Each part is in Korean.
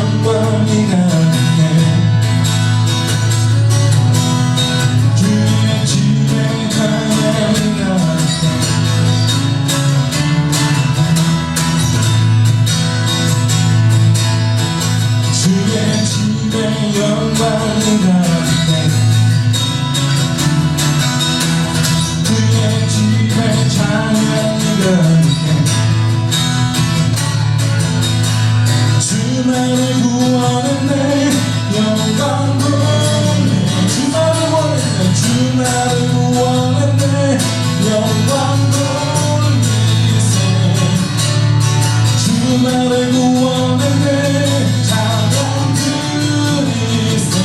영광이 가득해 주의 집에 찬양이 가득해 주의 집에 영광이 가득해 주의 집에 찬양이 가득해 주 나를 구원했네 영광 돌리네 주 나를 원했네 주 나를 구원했네 영광 돌리세 주 나를 구원했네 찬양 드리세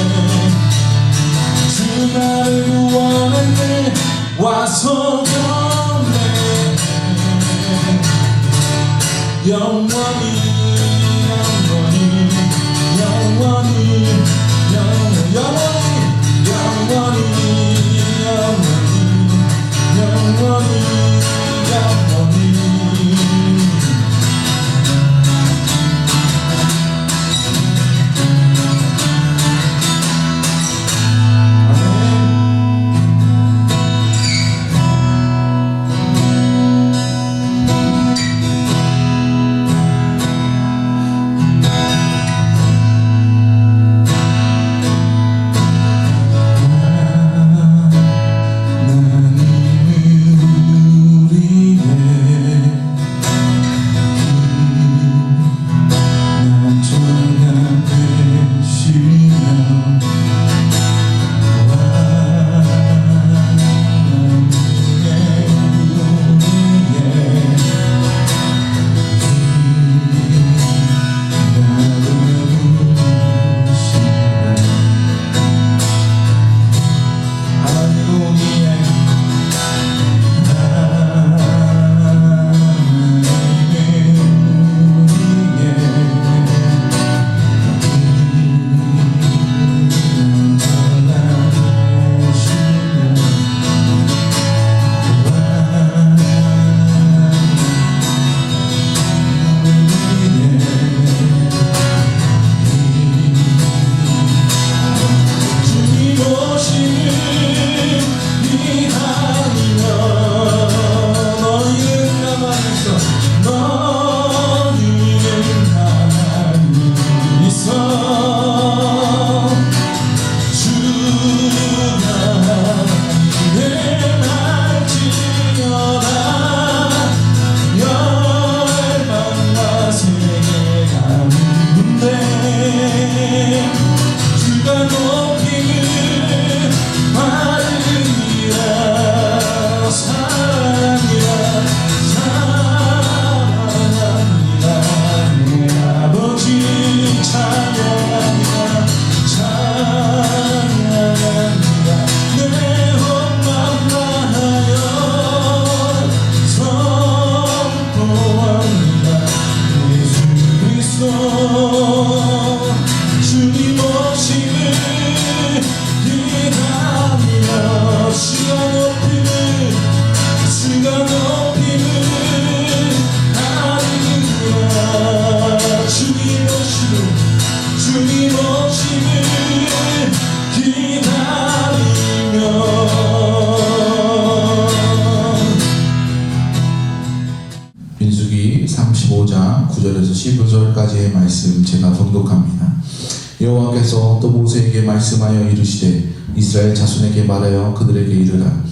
주 나를 구원했네 와서 경배해 영원히 민수기 35장 9절에서 15절까지의 말씀 제가 봉독합니다. 여호와께서 또 모세에게 말씀하여 이르시되 이스라엘 자손에게 말하여 그들에게 이르라.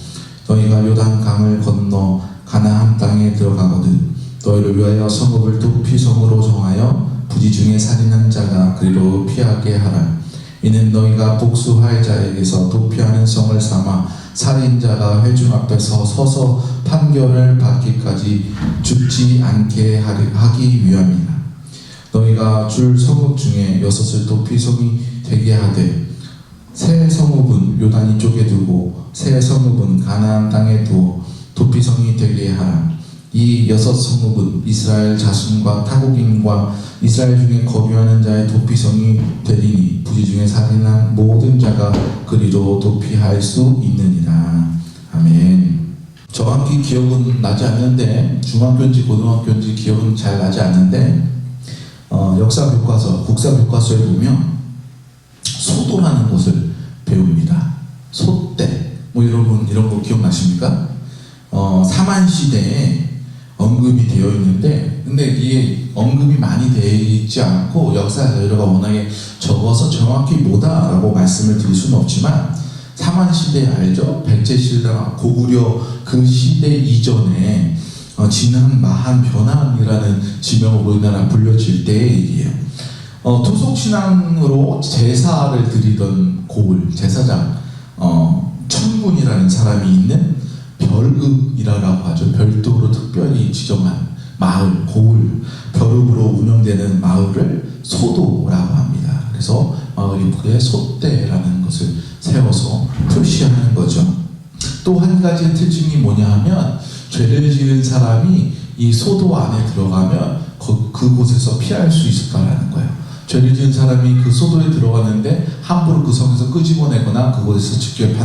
너희가 요단 강을 건너 가나안 땅에 들어가거든 너희를 위하여 성읍을 높이 성으로 정하여 부지 중에 살인한 자가 그리로 피하게 하라. 이는 너희가 복수할 자에게서 도피하는 성을 삼아 살인자가 회중 앞에서 서서 판결을 받기까지 죽지 않게 하기 위함이라. 너희가 줄 성읍 중에 6을 도피성이 되게 하되 새 성읍은 요단 이쪽에 두고 새 성읍은 가나안 땅에 두어 도피성이 되게 하라. 이 6 성읍은 이스라엘 자손과 타국인과 이스라엘 중에 거류하는 자의 도피성이 되리니 부지 중에 살인한 모든 자가 그리로 도피할 수 있느니라. 아멘. 정확히 기억은 나지 않는데 중학교인지 고등학교인지 기억은 잘 나지 않는데 역사 교과서, 국사 교과서에 보면 소도라는 것을 배웁니다. 소떼. 여러분 이런 거 기억나십니까? 사만 시대에 언급이 되어 있는데, 근데 이게 언급이 많이 되어 있지 않고 역사 자료가 워낙에 적어서 정확히 뭐다라고 말씀을 드릴 수는 없지만, 사만 시대 알죠? 백제 시대나 고구려 그 시대 이전에 진한 마한 변함이라는 지명으로 우리나라 불려질 때의 얘기예요. 토속신앙으로 제사를 드리던 고을 제사장 천군이라는 사람이 있는 별읍이라고 하죠. 별도로 특별히 지정한 마을, 고을, 별읍으로 운영되는 마을을 소도라고 합니다. 그래서 마을 입구에 소떼라는 것을 세워서 표시하는 거죠. 또 한 가지 특징이 뭐냐 하면, 죄를 지은 사람이 이 소도 안에 들어가면 그곳에서 피할 수 있을까라는 거예요. 죄를 지은 사람이 그 소도에 들어갔는데 함부로 그 성에서 끄집어내거나 그곳에서 직결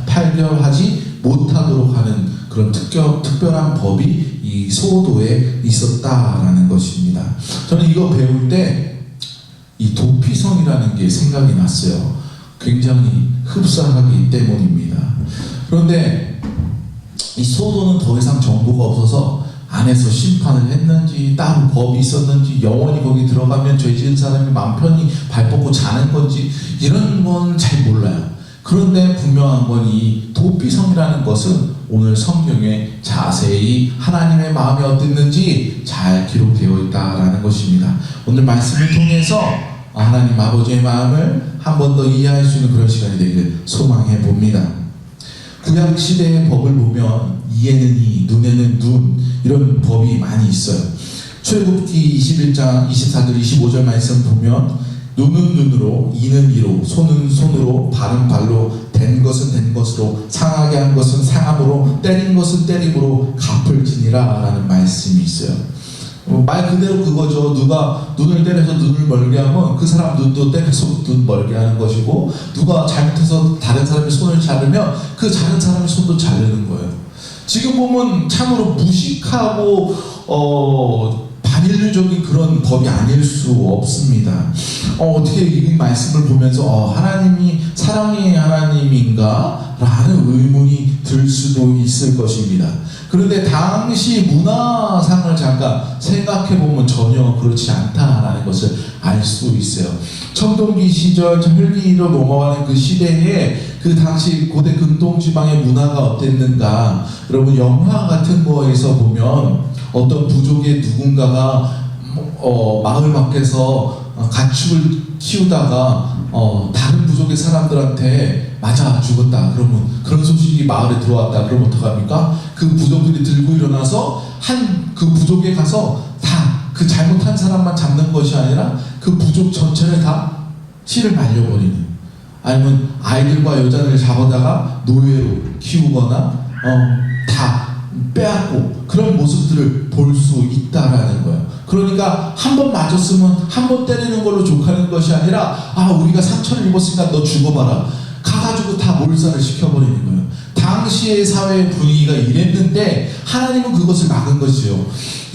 판결하지 못하도록 하는 그런 특별한 법이 이 소도에 있었다라는 것입니다. 저는 이거 배울 때 이 도피성이라는 게 생각이 났어요. 굉장히 흡사하기 때문입니다. 그런데 이 소도는 더 이상 정보가 없어서 안에서 심판을 했는지, 따로 법이 있었는지, 영원히 거기 들어가면 죄 지은 사람이 마음 편히 발 뻗고 자는 건지, 이런 건 잘 몰라요. 그런데 분명한 건 이 도피성이라는 것은 오늘 성경에 자세히 하나님의 마음이 어땠는지 잘 기록되어 있다라는 것입니다. 오늘 말씀을 통해서 하나님 아버지의 마음을 한 번 더 이해할 수 있는 그런 시간이 되기를 소망해 봅니다. 구약 시대의 법을 보면 이에는 이, 눈에는 눈, 이런 법이 많이 있어요. 출애굽기 21장 24절 25절 말씀 보면, 눈은 눈으로, 이는 이로, 손은 손으로, 발은 발로, 된 것은 된 것으로, 상하게 한 것은 상함으로, 때린 것은 때림으로 갚을 지니라 라는 말씀이 있어요. 말 그대로 그거죠. 누가 눈을 때려서 눈을 멀게 하면 그 사람 눈도 때려서 눈 멀게 하는 것이고, 누가 잘못해서 다른 사람의 손을 자르면 그 자른 사람의 손도 자르는 거예요. 지금 보면 참으로 무식하고 반인류적인 그런 법이 아닐 수 없습니다. 어떻게 이 말씀을 보면서 하나님이 사랑의 하나님인가? 라는 의문이 들 수도 있을 것입니다. 그런데 당시 문화상을 잠깐 생각해보면 전혀 그렇지 않다라는 것을 알 수 있어요. 청동기 시절 혈기로 넘어가는 그 시대에 그 당시 고대 근동지방의 문화가 어땠는가, 여러분 영화 같은 거에서 보면 어떤 부족의 누군가가 마을 밖에서 가축을 키우다가 다른 부족의 사람들한테 맞아 죽었다. 그러면 그런 소식이 마을에 들어왔다. 그러면 어떡합니까? 그 부족들이 들고 일어나서 그 부족에 가서 다 그 잘못한 사람만 잡는 것이 아니라 그 부족 전체를 다 씨를 말려버리는, 아니면 아이들과 여자를 잡아다가 노예로 키우거나 다 빼앗고, 그런 모습들을 볼 수 있다라는 거예요. 그러니까 한 번 맞았으면 한 번 때리는 걸로 족하는 것이 아니라, 우리가 상처를 입었으니까 너 죽어봐라, 가가지고 다 몰살을 시켜버리는 거예요. 당시의 사회의 분위기가 이랬는데 하나님은 그것을 막은 것이요.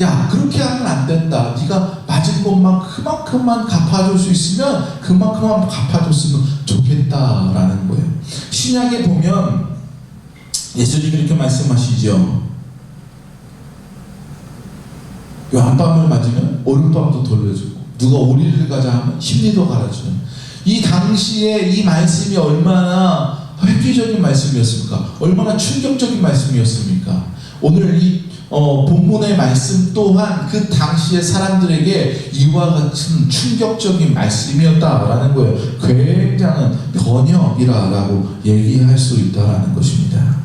야, 그렇게 하면 안 된다. 네가 맞은 것만 그만큼만 갚아줄 수 있으면 그만큼만 갚아줬으면 좋겠다라는 거예요. 신약에 보면 예수님이 이렇게 말씀하시죠. 왼밤을 맞으면 오른밤도 돌려주고, 누가 오리를 가자 하면 십리도 갈아주는, 이 당시에 이 말씀이 얼마나 획기적인 말씀이었습니까? 얼마나 충격적인 말씀이었습니까? 오늘 이 본문의 말씀 또한 그 당시의 사람들에게 이와 같은 충격적인 말씀이었다라는 거예요. 굉장한 번역이라고 얘기할 수 있다라는 것입니다.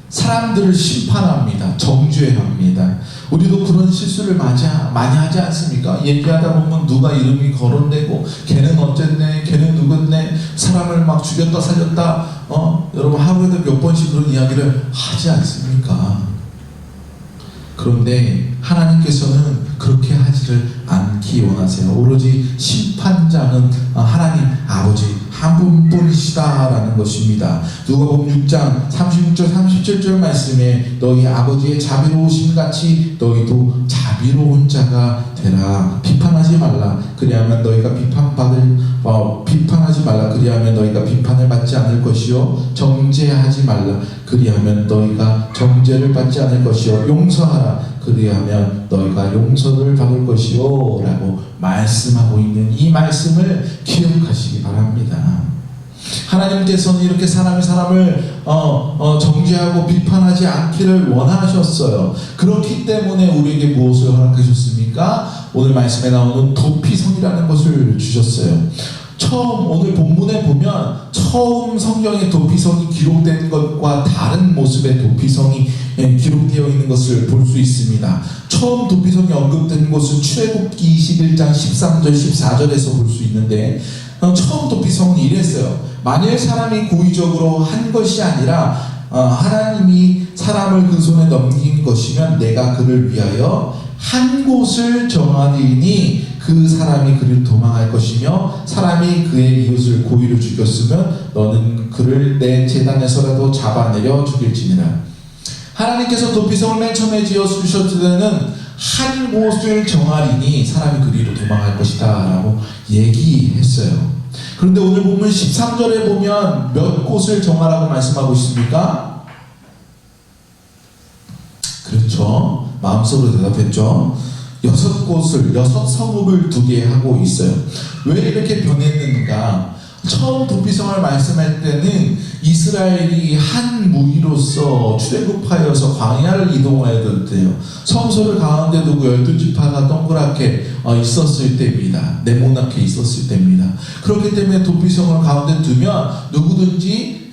사람들을 심판합니다. 정죄합니다. 우리도 그런 실수를 많이 하지 않습니까? 얘기하다 보면 누가 이름이 거론되고, 걔는 어쨌네, 걔는 누구네, 사람을 막 죽였다 살렸다, 여러분 하루에도 몇 번씩 그런 이야기를 하지 않습니까? 그런데 하나님께서는 그렇게 하지를 않기 원하세요. 오로지 심판자는 하나님 아버지 한 분뿐이시다라는 것입니다. 누가복음 6장 36절 37절 말씀에 너희 아버지의 자비로우심 같이 너희도 자비로운 자가 되라. 비판하지 말라. 그리하면 너희가 비판하지 말라. 그리하면 너희가 비판을 받지 않을 것이요 정죄하지 말라. 그리하면 너희가 정죄를 받지 않을 것이요 용서하라. 그리하면 너희가 용서를 받을 것이요 라고 말씀하고 있는 이 말씀을 기억하시기 바랍니다. 하나님께서는 이렇게 사람이 사람을 정죄하고 비판하지 않기를 원하셨어요. 그렇기 때문에 우리에게 무엇을 허락하셨습니까? 오늘 말씀에 나오는 도피성이라는 것을 주셨어요. 오늘 본문에 보면 처음 성경에 도피성이 기록된 것과 다른 모습의 도피성이 기록되어 있는 것을 볼 수 있습니다. 처음 도피성이 언급된 곳은 출애굽기 21장 13절 14절에서 볼 수 있는데 처음 도피성은 이랬어요. 만일 사람이 고의적으로 한 것이 아니라 하나님이 사람을 그 손에 넘긴 것이면 내가 그를 위하여 한 곳을 정하리니 그 사람이 그를 도망할 것이며 사람이 그의 이웃을 고의로 죽였으면 너는 그를 내 제단에서라도 잡아내려 죽일지니라. 하나님께서 도피성을 맨 처음에 지어주셨을 때는 한 곳을 정하리니 사람이 그리로 도망할 것이다 라고 얘기했어요. 그런데 오늘 보면 13절에 보면 몇 곳을 정하라고 말씀하고 있습니까? 그렇죠. 마음속으로 대답했죠. 6곳을 6성읍을 두게 하고 있어요. 왜 이렇게 변했는가? 처음 도피성을 말씀할 때는 이스라엘이 한 무리로서 출애굽하여서 광야를 이동해야 될 때요. 성소를 가운데 두고 12지파가 동그랗게 있었을 때입니다. 네모나게 있었을 때입니다. 그렇기 때문에 도피성을 가운데 두면 누구든지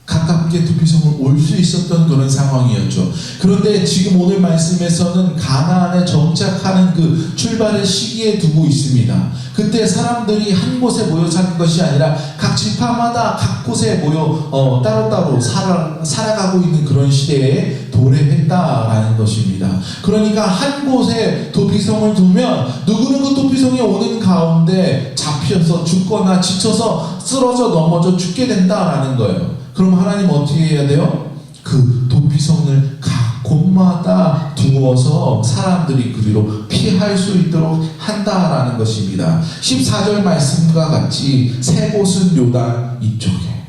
가깝게 도피성을 올 수 있었던 그런 상황이었죠. 그런데 지금 오늘 말씀에서는 가나안에 정착하는 그 출발의 시기에 두고 있습니다. 그때 사람들이 한 곳에 모여 사는 것이 아니라 각 지파마다 각 곳에 모여 따로따로 살아가고 있는 그런 시대에 도래했다라는 것입니다. 그러니까 한 곳에 도피성을 두면 누구는 그 도피성에 오는 가운데 잡혀서 죽거나 지쳐서 쓰러져 넘어져 죽게 된다라는 거예요. 그럼 하나님 어떻게 해야 돼요? 그 도피성을 각 곳마다 두어서 사람들이 그리로 피할 수 있도록 한다라는 것입니다. 14절 말씀과 같이 세 곳은 요단 이쪽에,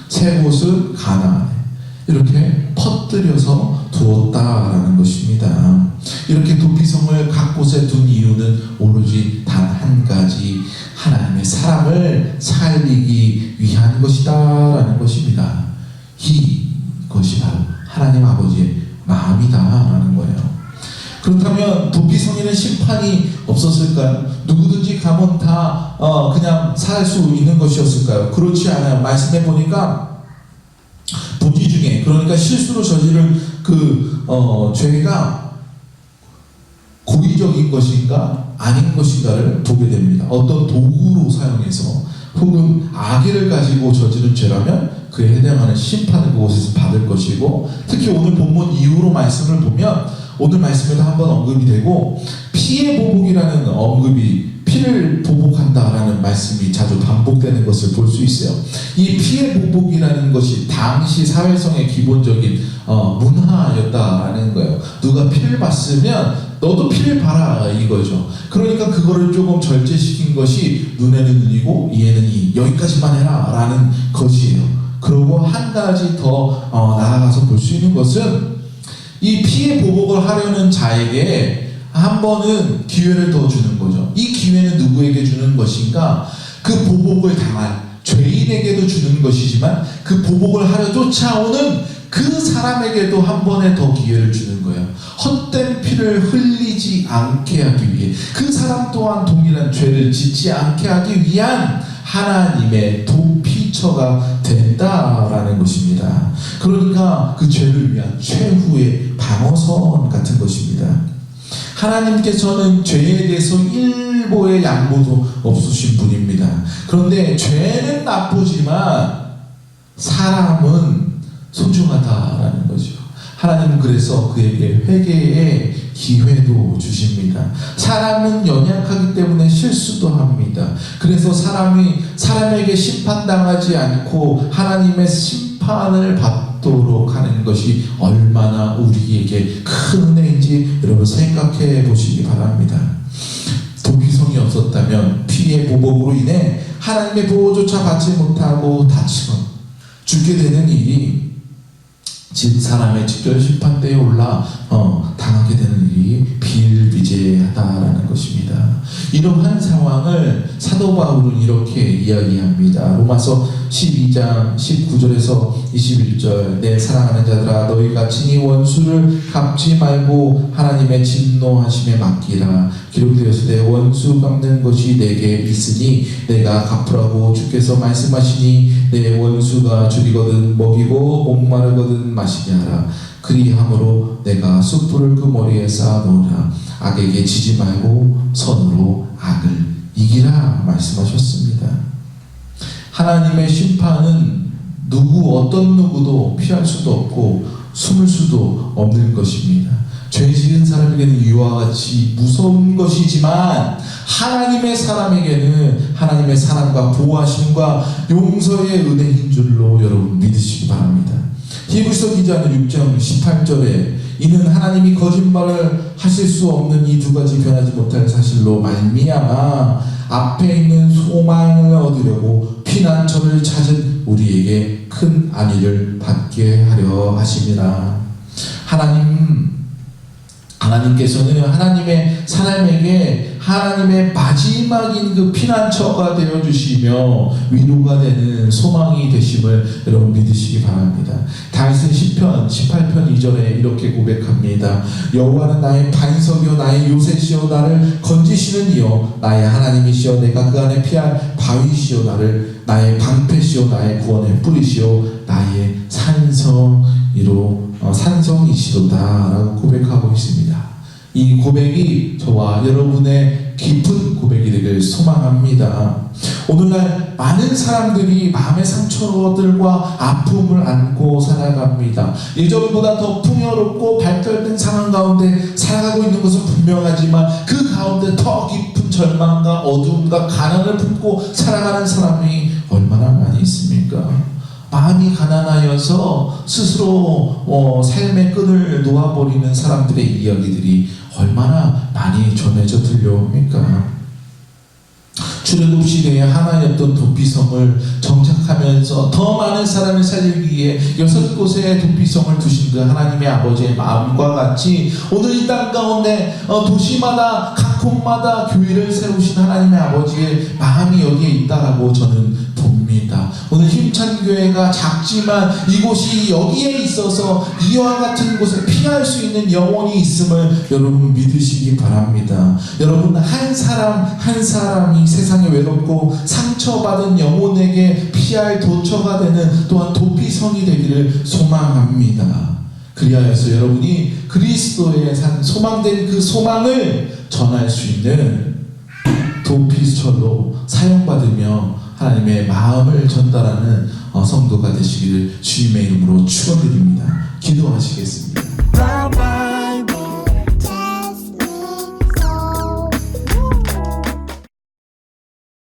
세 곳은 가나안에 이렇게 퍼뜨려서 두었다라는 것입니다. 이렇게 도피성을 각 곳에 둔 이유는 오로지 단 한 가지, 하나님의 사람을 살리기 위한 것이다 라는 것입니다. 이것이 바로 하나님 아버지의 마음이다 라는 거예요. 그렇다면 도피성에는 심판이 없었을까요? 누구든지 가면 다 그냥 살 수 있는 것이었을까요? 그렇지 않아요. 말씀해 보니까 부지 중에, 그러니까 실수로 저지른 그 죄가 고의적인 것인가 아닌 것인가를 보게 됩니다. 어떤 도구로 사용해서 혹은 악의를 가지고 저지른 죄라면 그에 해당하는 심판을 그곳에서 받을 것이고, 특히 오늘 본문 이후로 말씀을 보면 오늘 말씀에도 한번 언급이 되고 피의 보복이라는 언급이, 피를 보복한다라는 말씀이 자주 반복되는 것을 볼 수 있어요. 이 피의 보복이라는 것이 당시 사회성의 기본적인 문화였다라는 거예요. 누가 피를 봤으면 너도 피를 봐라 이거죠. 그러니까 그거를 조금 절제시킨 것이 눈에는 눈이고 이에는 이, 여기까지만 해라 라는 것이에요. 그리고 한 가지 더 나아가서 볼 수 있는 것은 이 피의 보복을 하려는 자에게 한 번은 기회를 더 주는 거죠. 이 기회는 누구에게 주는 것인가? 그 보복을 당할 죄인에게도 주는 것이지만 그 보복을 하려 쫓아오는 그 사람에게도 한 번에 더 기회를 주는 거예요. 헛된 피를 흘리지 않게 하기 위해, 그 사람 또한 동일한 죄를 짓지 않게 하기 위한 하나님의 도피처가 된다라는 것입니다. 그러니까 그 죄를 위한 최후의 방어선 같은 것입니다. 하나님께서는 죄에 대해서 일보의 양보도 없으신 분입니다. 그런데 죄는 나쁘지만 사람은 소중하다라는 거죠. 하나님은 그래서 그에게 회개의 기회도 주십니다. 사람은 연약하기 때문에 실수도 합니다. 그래서 사람에게 심판당하지 않고 하나님의 심판을 받도록 하는 것이 얼마나 우리에게 큰 은혜인지 여러분 생각해 보시기 바랍니다. 도피성이 없었다면 피해 보복으로 인해 하나님의 보호조차 받지 못하고 다치고 죽게 되는 일이 진 사람의 직결 심판대에 올라 당하게 되는 일이 비일비재하다라는 것입니다. 이러한 상황을 사도 바울은 이렇게 이야기합니다. 로마서 12장 19절에서 21절 내 사랑하는 자들아 너희가 친히 원수를 갚지 말고 하나님의 진노하심에 맡기라. 기록되었으되 원수 갚는 것이 내게 있으니 내가 갚으라고 주께서 말씀하시니 내 원수가 줄이거든 먹이고 목마르거든 마시게 하라. 그리함으로 내가 숯불을 그 머리에 쌓아 놓으라. 악에게 지지 말고 선으로 악을 이기라 말씀하셨습니다. 하나님의 심판은 어떤 누구도 피할 수도 없고 숨을 수도 없는 것입니다. 죄 지은 사람에게는 이와 같이 무서운 것이지만 하나님의 사람에게는 하나님의 사랑과 보호하심과 용서의 은혜인 줄로 여러분 믿으시기 바랍니다. 히브리서 기자는 6장 18절에 이는 하나님이 거짓말을 하실 수 없는 이 두 가지 변하지 못할 사실로 말미암아 앞에 있는 소망을 얻으려고 피난처를 찾은 우리에게 큰 안위를 받게 하려 하심이라. 하나님께서는 하나님의 사람에게 하나님의 마지막인 그 피난처가 되어 주시며 위로가 되는 소망이 되심을 여러분 믿으시기 바랍니다. 다윗은 시편 18편 2절에 이렇게 고백합니다. 여호와는 나의 반석이요 나의 요새시요 나를 건지시는 이요 나의 하나님이시여 내가 그 안에 피할 바위시요 나의 방패시요 나의 구원의 뿌리시요 나의 산성이시로다 라고 고백하고 있습니다. 이 고백이 저와 여러분의 깊은 고백이 되길 소망합니다. 오늘날 많은 사람들이 마음의 상처들과 아픔을 안고 살아갑니다. 예전보다 더 풍요롭고 발달된 상황 가운데 살아가고 있는 것은 분명하지만 그 가운데 더 깊은 절망과 어두움과 가난을 품고 살아가는 사람이 얼마나 많이 있습니까? 마음이 가난하여서 스스로 삶의 끈을 놓아버리는 사람들의 이야기들이 얼마나 많이 전해져 들려옵니까? 출애굽 시대에 하나였던 도피성을 정착하면서 더 많은 사람을 살리기 위해 6곳의 도피성을 두신 그 하나님의 아버지의 마음과 같이 오늘 이 땅 가운데 도시마다 각 곳마다 교회를 세우신 하나님의 아버지의 마음이 여기에 있다라고 저는 봅니다. 오늘 힘찬 교회가 작지만 이곳이 여기에 있어서 이와 같은 곳에 피할 수 있는 영혼이 있음을 여러분 믿으시기 바랍니다. 여러분 한 사람이 세상에 외롭고 상처받은 영혼에게 피할 도처가 되는 또한 도피성이 되기를 소망합니다. 그리하여서 여러분이 그리스도의 소망된 그 소망을 전할 수 있는 도피처로 사용받으며 하나님의 마음을 전달하는 성도가 되시기를 주님의 이름으로 축원드립니다. 기도하시겠습니다.